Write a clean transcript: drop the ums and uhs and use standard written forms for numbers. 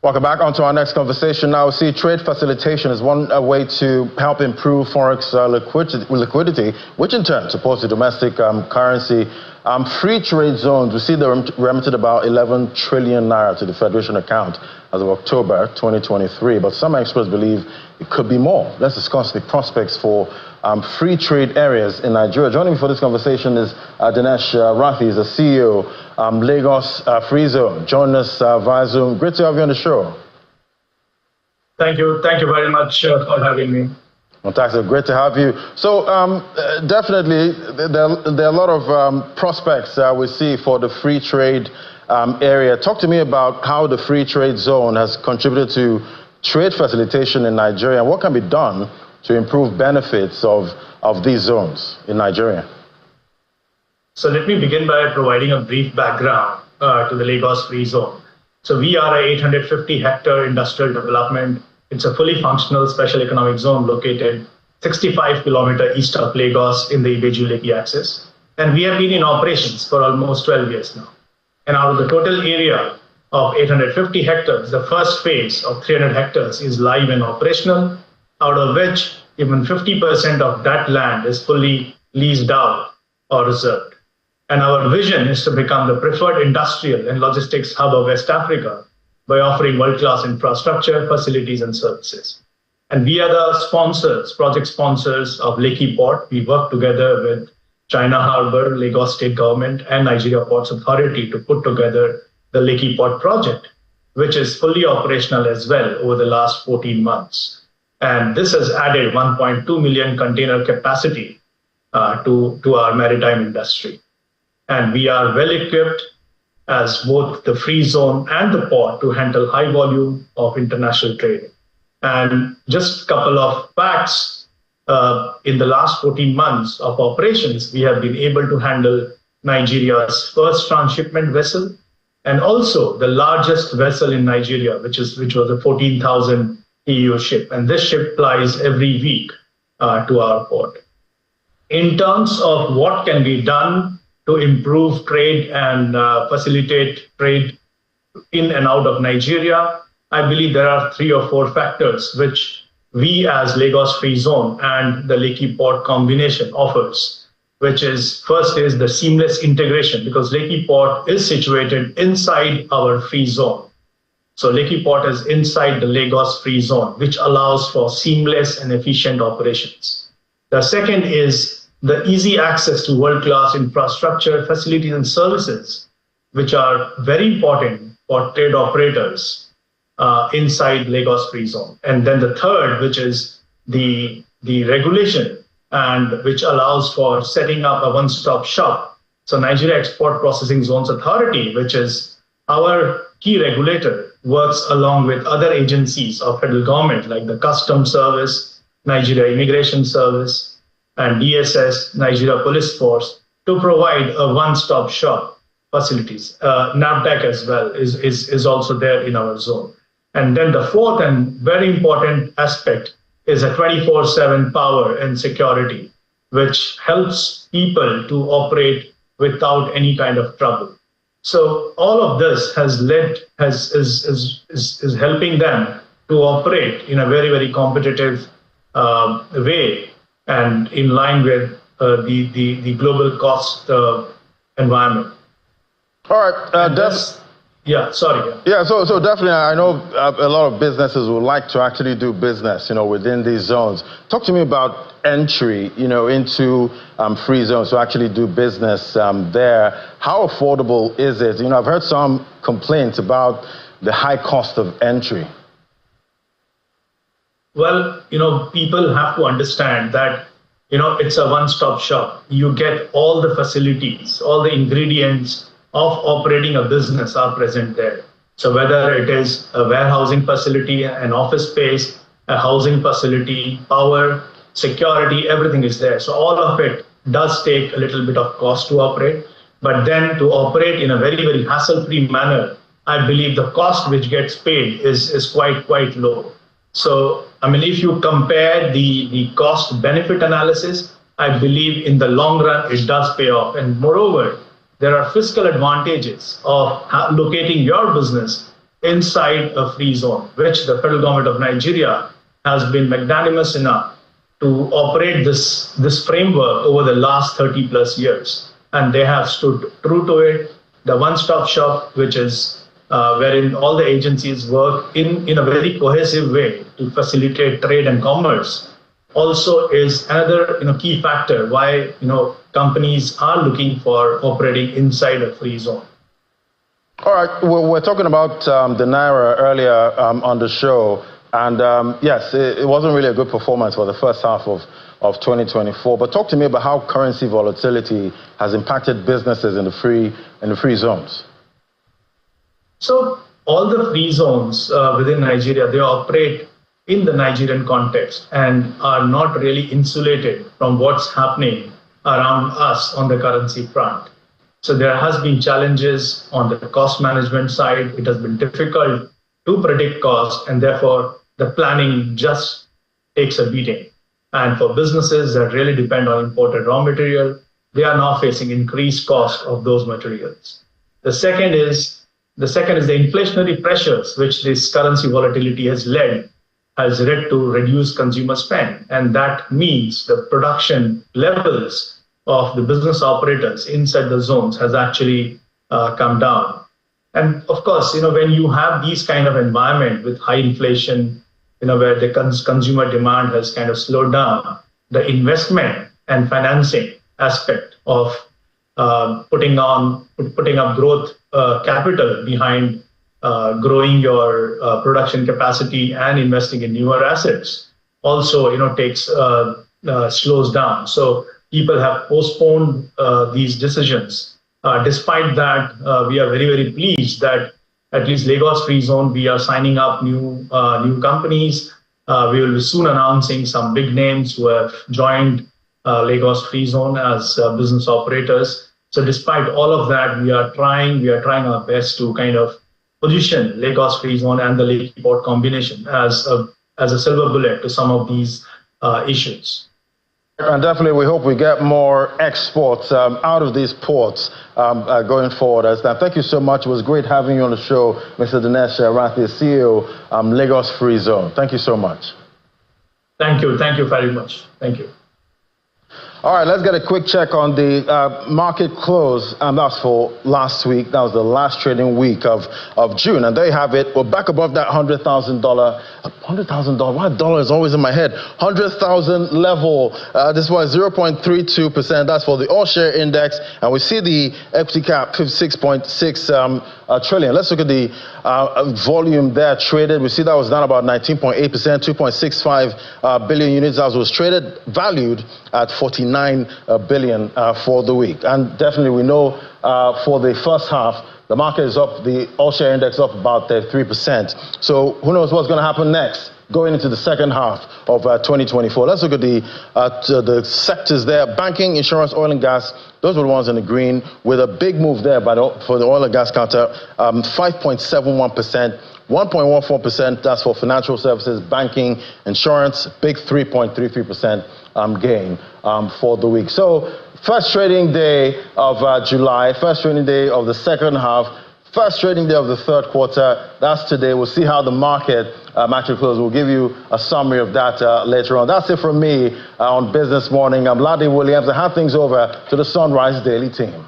Welcome back. On to our next conversation now. See, trade facilitation is one way to help improve forex liquidity, which in turn supports the domestic currency. Free trade zones, we see they remitted about 11 trillion naira to the Federation account as of October 2023, but some experts believe it could be more. Let's discuss the prospects for free trade areas in Nigeria. Joining me for this conversation is Dinesh Rathi, he's the CEO, Lagos Free Zone. Join us via Zoom. Great to have you on the show. Thank you very much for having me. Fantastic, great to have you. So definitely there are a lot of prospects we see for the free trade area. Talk to me about how the free trade zone has contributed to trade facilitation in Nigeria and what can be done to improve benefits of these zones in Nigeria. So let me begin by providing a brief background to the Lagos Free Zone. So we are a 850-hectare industrial development. It's a fully functional special economic zone located 65 kilometers east of Lagos in the Ibeju-Lekki axis. And we have been in operations for almost 12 years now. And out of the total area of 850 hectares, the first phase of 300 hectares is live and operational, out of which even 50% of that land is fully leased out or reserved. And our vision is to become the preferred industrial and logistics hub of West Africa by offering world-class infrastructure, facilities, and services. And we are the sponsors, project sponsors of Lekki Port. We work together with China Harbour, Lagos State Government, and Nigeria Ports Authority to put together the Lekki Port project, which is fully operational as well over the last 14 months. And this has added 1.2 million container capacity to our maritime industry. And we are well equipped as both the free zone and the port to handle high volume of international trade. And just a couple of facts, in the last 14 months of operations, we have been able to handle Nigeria's first transshipment vessel and also the largest vessel in Nigeria, which was a 14,000 TEU ship. And this ship plies every week to our port. In terms of what can be done to improve trade and facilitate trade in and out of Nigeria, I believe there are 3 or 4 factors which we as Lagos Free Zone and the Lekki Port combination offers, which is first is the seamless integration, because Lekki Port is situated inside our free zone. So Lekki Port is inside the Lagos Free Zone, which allows for seamless and efficient operations. The second is the easy access to world-class infrastructure, facilities, and services, which are very important for trade operators inside Lagos Free Zone. And then the third, which is the regulation, and which allows for setting up a one-stop shop. So Nigeria Export Processing Zones Authority, which is our key regulator, works along with other agencies of federal government like the Customs Service, Nigeria Immigration Service, and DSS, Nigeria Police Force, to provide a one-stop shop facilities. NAVDAC as well is also there in our zone. And then the fourth and very important aspect is a 24/7 power and security, which helps people to operate without any kind of trouble. So all of this is helping them to operate in a very, very competitive way and in line with the global cost environment. All right. So definitely, I know a lot of businesses would like to actually do business, within these zones. Talk to me about entry, into free zones to actually do business there. How affordable is it? I've heard some complaints about the high cost of entry. Well, people have to understand that, it's a one-stop shop. You get all the facilities, all the ingredients of operating a business are present there. So whether it is a warehousing facility, an office space, a housing facility, power, security, everything is there. So all of it does take a little bit of cost to operate. But then to operate in a very, very hassle-free manner, I believe the cost which gets paid is quite low. So, if you compare the cost-benefit analysis, I believe in the long run, it does pay off. And moreover, there are fiscal advantages of locating your business inside a free zone, which the federal government of Nigeria has been magnanimous enough to operate this framework over the last 30 plus years. And they have stood true to it. The one-stop shop, which is wherein all the agencies work in a very cohesive way to facilitate trade and commerce, also is another key factor why companies are looking for operating inside a free zone. All right, we're talking about the Naira earlier on the show, and yes, it wasn't really a good performance for the first half of 2024. But talk to me about how currency volatility has impacted businesses in the free zones. So all the free zones within Nigeria, they operate in the Nigerian context and are not really insulated from what's happening around us on the currency front. So there has been challenges on the cost management side. It has been difficult to predict cost, and therefore the planning just takes a beating. And for businesses that really depend on imported raw material, they are now facing increased cost of those materials. The second is the inflationary pressures, which this currency volatility has led to reduce consumer spend. And that means the production levels of the business operators inside the zones has actually come down. And of course, when you have these kind of environment with high inflation, where the consumer demand has kind of slowed down, the investment and financing aspect of putting up growth capital behind growing your production capacity and investing in newer assets also, slows down. So people have postponed these decisions. Despite that, we are very, very pleased that at least Lagos Free Zone, we are signing up new companies. We will be soon announcing some big names who have joined Lagos Free Zone as business operators. So despite all of that, we are trying our best to kind of position Lagos Free Zone and the Lekki Port combination as a silver bullet to some of these issues. And definitely, we hope we get more exports out of these ports going forward. Thank you so much. It was great having you on the show, Mr. Dinesh Rathi, CEO, Lagos Free Zone. Thank you so much. Thank you very much. Thank you. All right, let's get a quick check on the market close. That's for last week. That was the last trading week of June. And there you have it. We're back above that $100,000. $100,000. Why dollar is always in my head? 100,000 level. This was 0.32%. That's for the all-share index. And we see the equity cap, 56.6 trillion. Let's look at the volume there traded. We see that was down about 19.8%, 2.65 billion units as was traded, valued at 49 billion for the week. And definitely we know for the first half, the market is up, the all-share index up about 3%. So who knows what's going to happen next going into the second half of 2024. Let's look at the sectors there. Banking, insurance, oil and gas. Those were the ones in the green with a big move there for the oil and gas counter, 5.71%. 1.14%, that's for financial services, banking, insurance, big 3.33% gain for the week. So first trading day of July, first trading day of the second half, first trading day of the third quarter, that's today. We'll see how the market actually closes. We'll give you a summary of that later on. That's it from me on Business Morning. I'm Ladi Williams. I hand things over to the Sunrise Daily team.